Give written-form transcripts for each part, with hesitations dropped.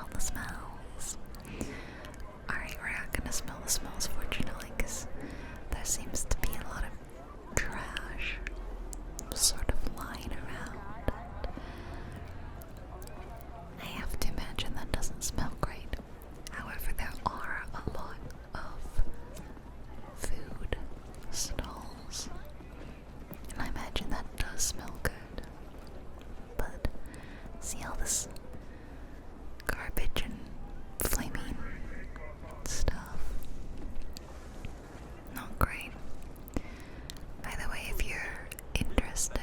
smell the smells. Alright, we're not gonna smell the smells, fortunately, because there seems to be a lot of trash sort of lying around. I have to imagine that doesn't smell great. However, there are a lot of food stalls, and I imagine that does smell good. But see all this garbage and flaming stuff? Not great. By the way, if you're interested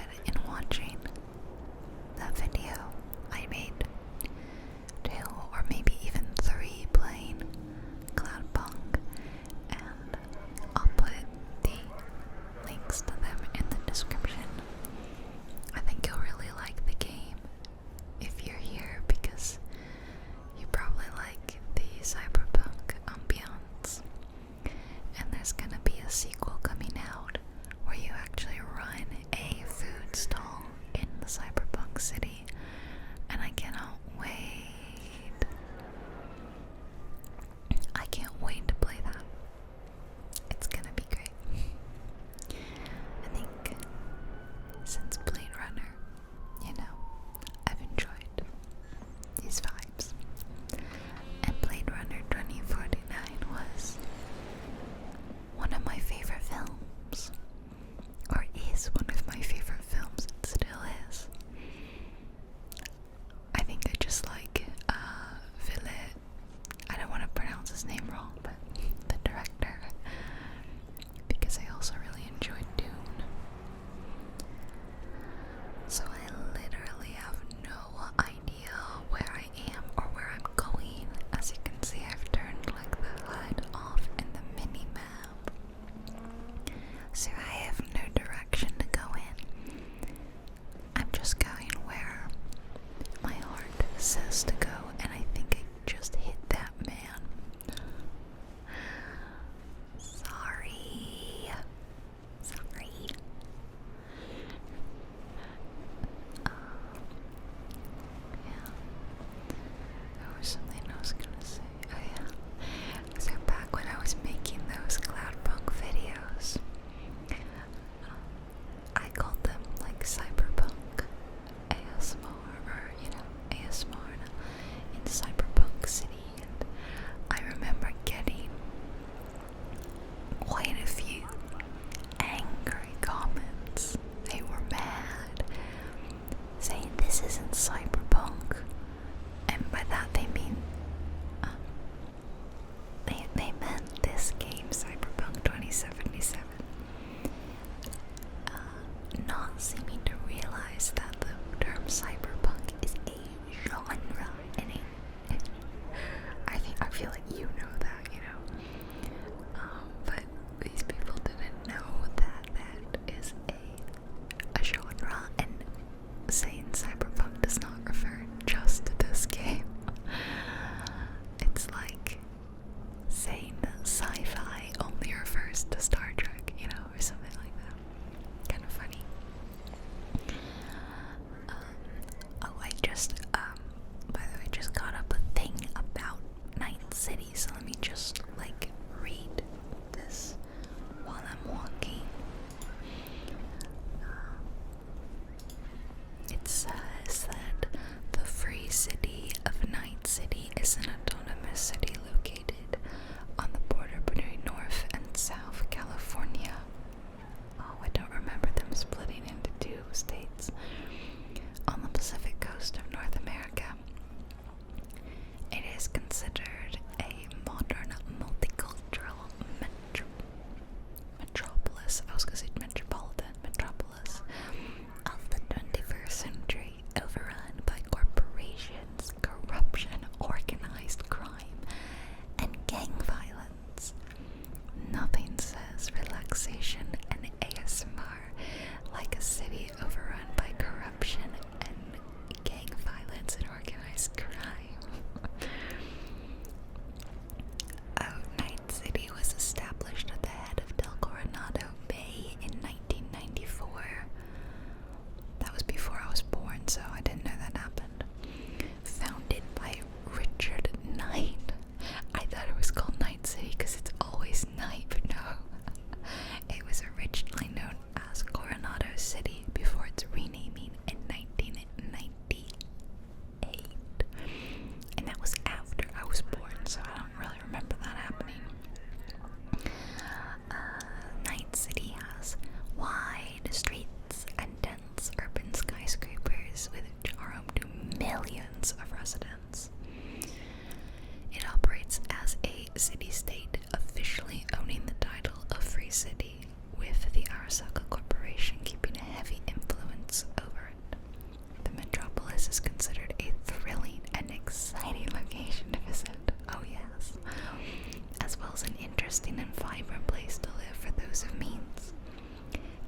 interesting and vibrant place to live for those of means,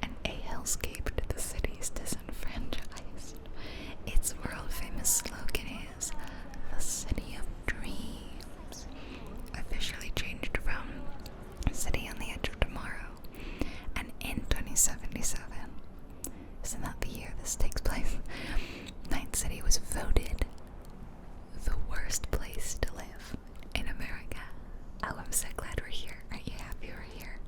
and a hellscape to the city's disenfranchised. Its world-famous slogan is "The City of Dreams," officially changed from "City on the Edge of Tomorrow," and in 2077, isn't that the year this takes place, Night City was voted the worst place to live in America. Oh, I'm so glad we're here. Aren't you happy we're here?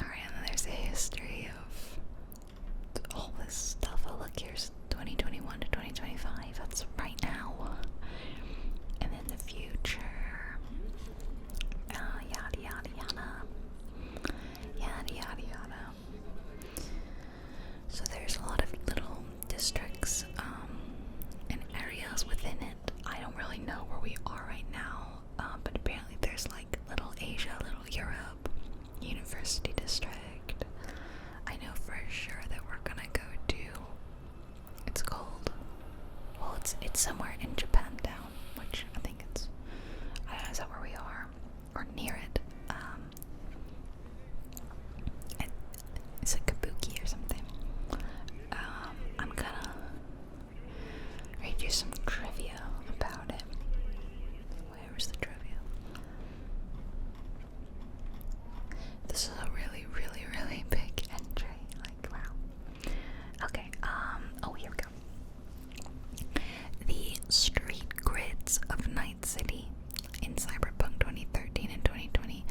Alright, and then there's a history of all this stuff. Oh, look, here's 2021 to 2025. That's right now. And then the future. Yada, yada, yada. Yada, yada, yada. So there's a lot of little districts and areas within it. I don't really know where we are right now, but apparently there's like Little Asia, Little Europe, University District. I know for sure that we're gonna go to, it's called, well, it's somewhere in Japantown, which I think it's, I don't know, is that where we are? Or near it. It's a Kabuki or something. I'm gonna read you some trivia about it. Where's the trivia? This is a really, really, really big entry. Like, wow. Okay, oh, here we go. The street grids of Night City in Cyberpunk 2013 and 2020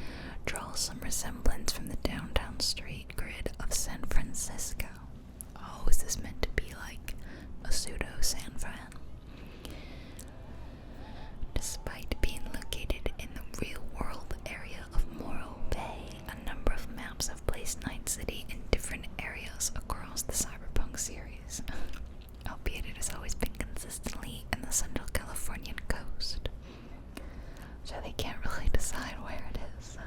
draw some resemblance from the downtown street grid of San Francisco. Oh, is this meant to be like a pseudo San Fran? Despite being located in the real-world area of Morro Bay, a number of maps have placed Night City in different areas across the Cyberpunk series, albeit it has always been consistently in the Central Californian coast. So they can't really decide where it is.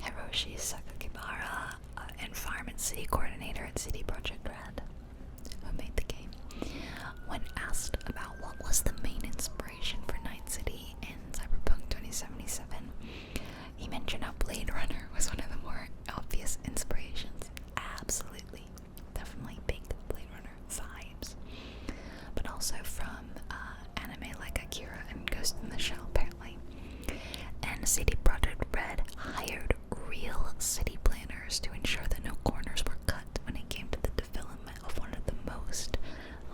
Hiroshi Sakakibara, Environment City Coordinator at CD Projekt Red, who made the game, when asked about what was the main inspiration for Night City in Cyberpunk 2077, he mentioned how Blade Runner was one of the more obvious inspirations. Absolutely, definitely big Blade Runner vibes, but also from anime like Akira and Ghost in the Shell, apparently. And CD Projekt Red hired real city planners to ensure that no corners were cut when it came to the development of one of the most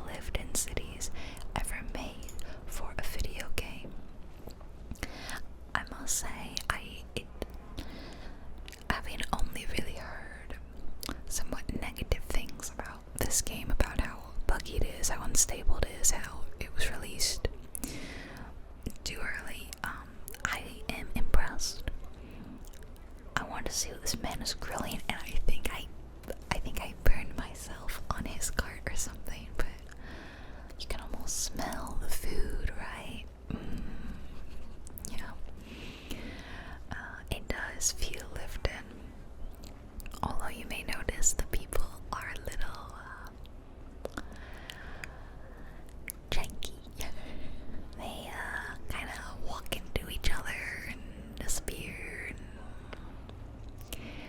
lived-in cities ever made for a video game. I must say, having only really heard somewhat negative things about this game, about how buggy it is, how unstable it is, how it was released too early, I am impressed. I want to see what this man is grilling, and I think I burned myself on his cart or something, but you can almost smell the food, right? Yeah. It does feel lived in. Although you may notice the people are a little janky. They kind of walk into each other and disappear.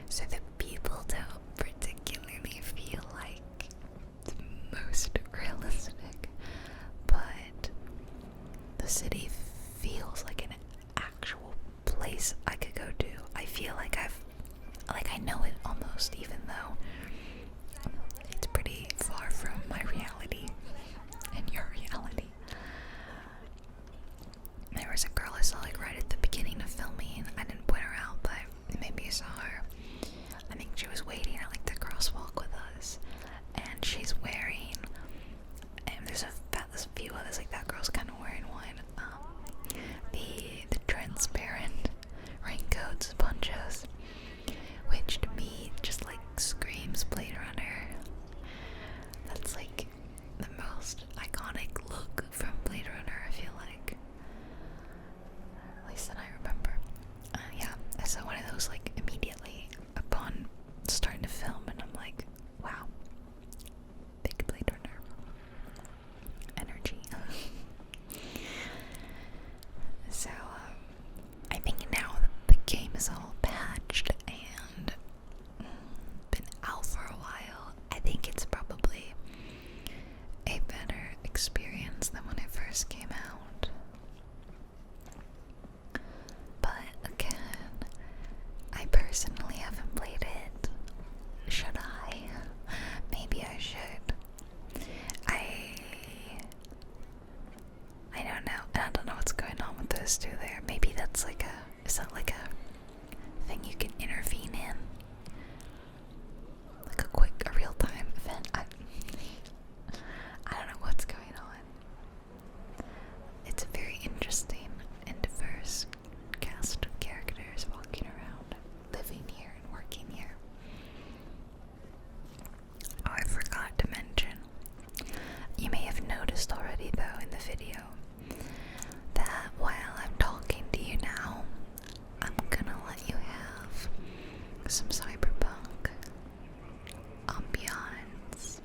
So the people don't particularly feel like the most realistic, but the city feels like an actual place I could go to. I feel like I know it almost, even though it's pretty far from my reality and your reality. There was a girl I saw like right at the beginning of filming. I didn't point her out, but maybe you saw her. I think she was waiting at like the crosswalk with us, and she's wearing, and there's a few others, like that girl's kind of wearing one, the transparent raincoats, ponchos, which to me just like screams Blade Runner. That's like the most iconic look from Blade Runner, I feel like, at least that I remember. Yeah, I saw one of those like immediately upon starting to film, and I'm like, wow, big Blade Runner energy. difference than when it first came out. But again, I personally haven't played it. Should I? Maybe I should. I don't know. I don't know what's going on with those two there. Maybe that's like a, is that like a thing you can intervene in? Like a real-time event? I don't know what's going on. It's a very interesting and diverse cast of characters walking around, living here and working here. Oh, I forgot to mention, you may have noticed already though in the video, that while I'm talking to you now, I'm gonna let you have some Cyberpunk ambience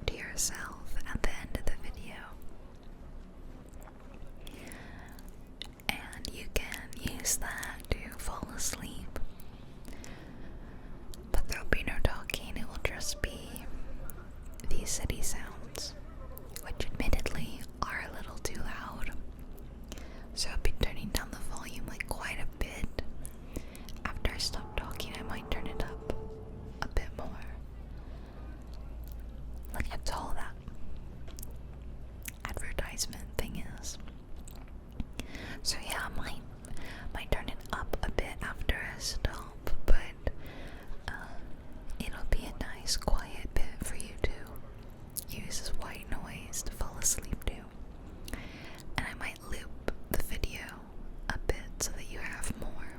to yourself at the end of the video. And you can use that to fall asleep. But there'll be no talking, it will just be these city sounds, which admittedly are a little too loud. So I'll be turning down the volume like quite a bit. After I stop talking, I might turn it up a bit more. Like that's all that advertisement thing is. So yeah, I might turn it up a bit after I stop, but it'll be a nice quiet bit for you to use as white noise to fall asleep to. And I might loop the video a bit so that you have more,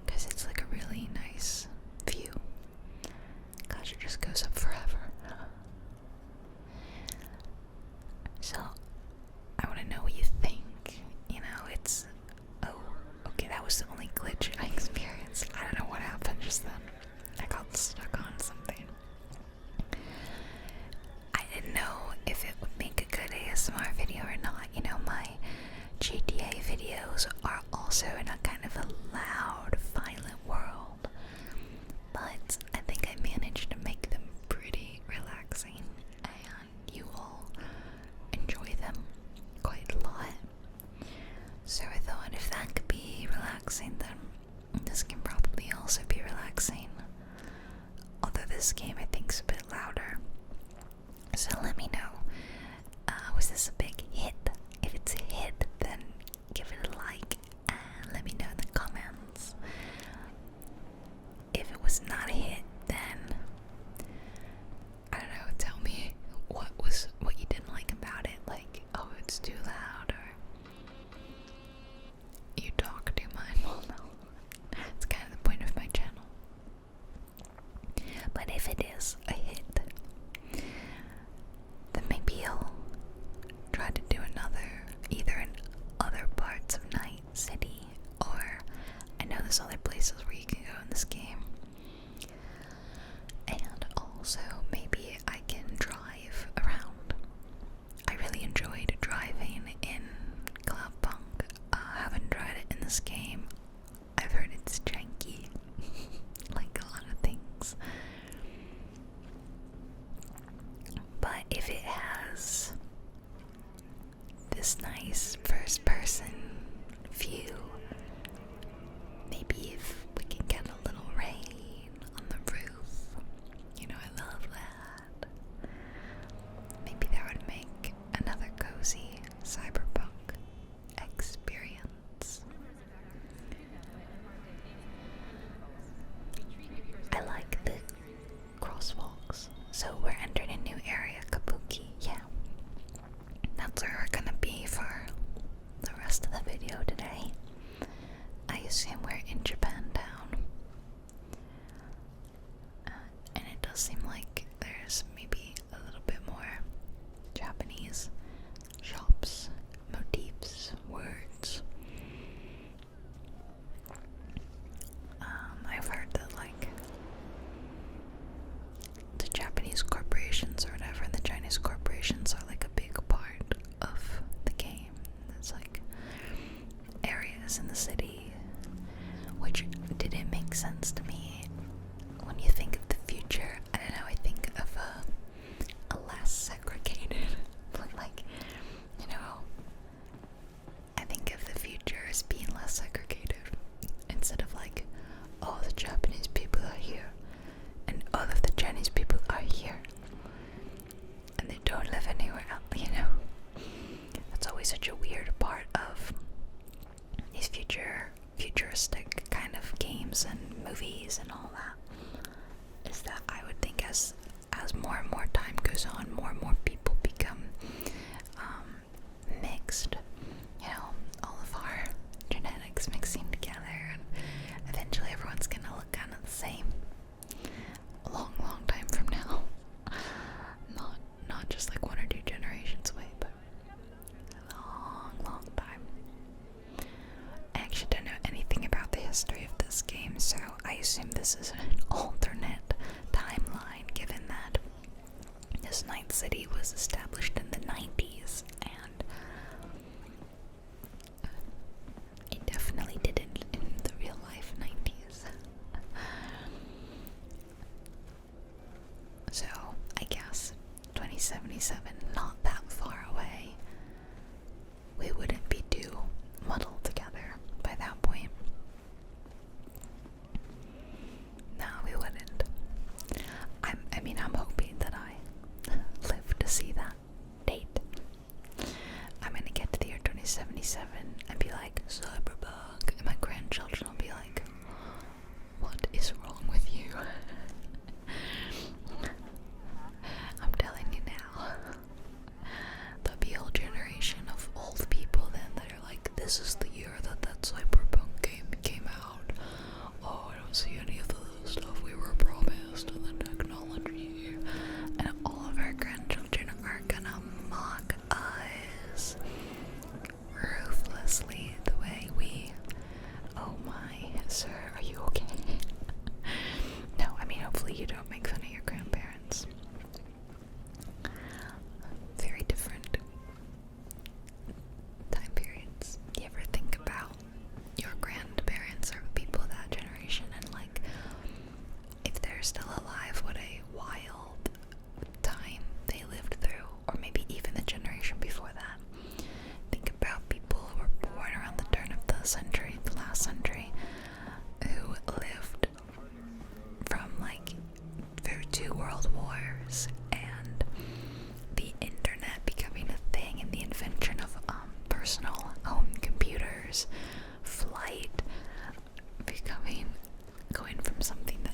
because it's like a really nice view. Gosh, it just goes up forever. So I want to know what you think. You know, it's, oh, okay, that was the only glitch I experienced. I don't know what happened just then. I got stuck on something. I didn't know if it would make a good ASMR video or not. You know, my GTA videos are also in a kind of a loud, violent world, but I think I managed to make them pretty relaxing, and you will enjoy them quite a lot. So I thought if that could be relaxing, then this can probably also be relaxing. Although this game I think is a bit louder. So let me know, was this a big hit? If it's a hit, then give it a like and let me know in the comments. If it was not a hit, then I don't know, tell me what you didn't like about it. Like, oh, it's too loud, or you talk too much. Well, no, it's kind of the point of my channel. But if it is a hit, then maybe I'll try to do another, either in other parts of Night City, or I know there's other places where you can go in this game. And also, maybe I can drive around. I really enjoyed driving in Cyberpunk. I haven't tried it in this game. I've heard it's janky, like a lot of things. But if it has this nice first-person view, maybe if we can get a little rain on the roof, you know, I love that. Maybe that would make another cozy Cyberpunk experience. I like the crosswalks. So we're entering a new area, Kabuki. Yeah, that's where we're gonna be for the rest of the video today. I assume we're in Japantown, and it does seem like there's maybe a little bit more Japanese shops, motifs, words. I've heard that like the Japanese corporations or whatever and the Chinese corporations are like a big part of always such a weird part of these futuristic kind of games and movies and all that, is that I would think as more and more time goes on, more and more people become mixed. You know, all of our genetics mixing together, and eventually everyone's gonna look kind of the same. A long, long time from now. Not just like 1 or 2 generations away, but a long, long time. I actually don't know anything about the history of this game, so I assume this is an alternate timeline, given that this Night City was established in the 90s, and it definitely didn't in the real life 90s. So, I guess 2077, not that far away. We wouldn't be too muddled together by that point. No, we wouldn't. I'm hoping that I live to see that date. I'm gonna get to the year 2077 and be like, Cyberpunk, and my grandchildren will be like, what is wrong with you? I'm telling you now. There'll be a whole generation of old people then that are like, this is the year that Cyberpunk game came out. Oh, I don't see any of the stuff we were promised and the technology. And all of our grandchildren are gonna mock us ruthlessly the way we... Oh my, sir, are you okay? No, hopefully you don't make fun of your grandparents. Very different time periods. You ever think about your grandparents or people of that generation and like, if they're still alive, what a wild time they lived through, or maybe even the generation before that. Think about people who were born around the turn of the century, the last century, who lived from like through 2 world wars and the internet becoming a thing and the invention of personal home computers, flight going from something that,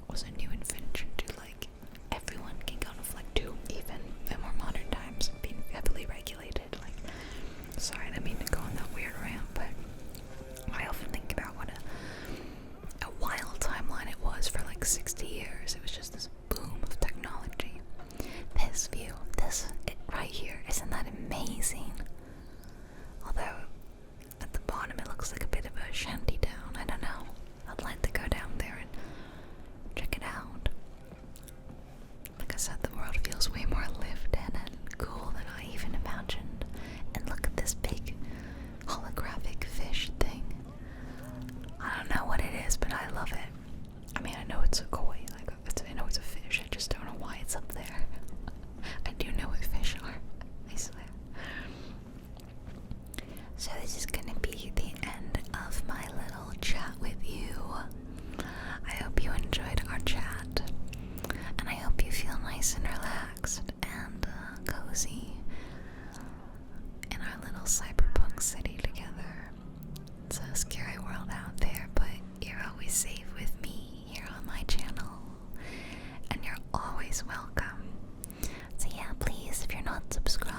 was a new invention to like everyone can go on a flight, to even in more modern times being heavily regulated. Like, sorry, I didn't mean to go on that weird rant, but I often think about what a wild timeline it was for like 60 years. It was just this boom of technology. This view, it right here, isn't that amazing? Although at the bottom it looks like a bit of a shanty town. I don't know. I'd like to go down there and check it out. Like I said, the world feels way more lived in and cool than I even imagined. And look at this big holographic fish thing. I don't know what it is, but I love it. I know it's a koi, I know it's a fish, I just don't know why it's up there. I do know what fish are, I swear. So this is gonna be the end of my little chat with you. I hope you enjoyed our chat, and I hope you feel nice and relaxed and cozy in our little cyberpunk city together. It's a scary world out there, but you're always safe with me here on my channel, and you're always welcome. So yeah, please, if you're not subscribed,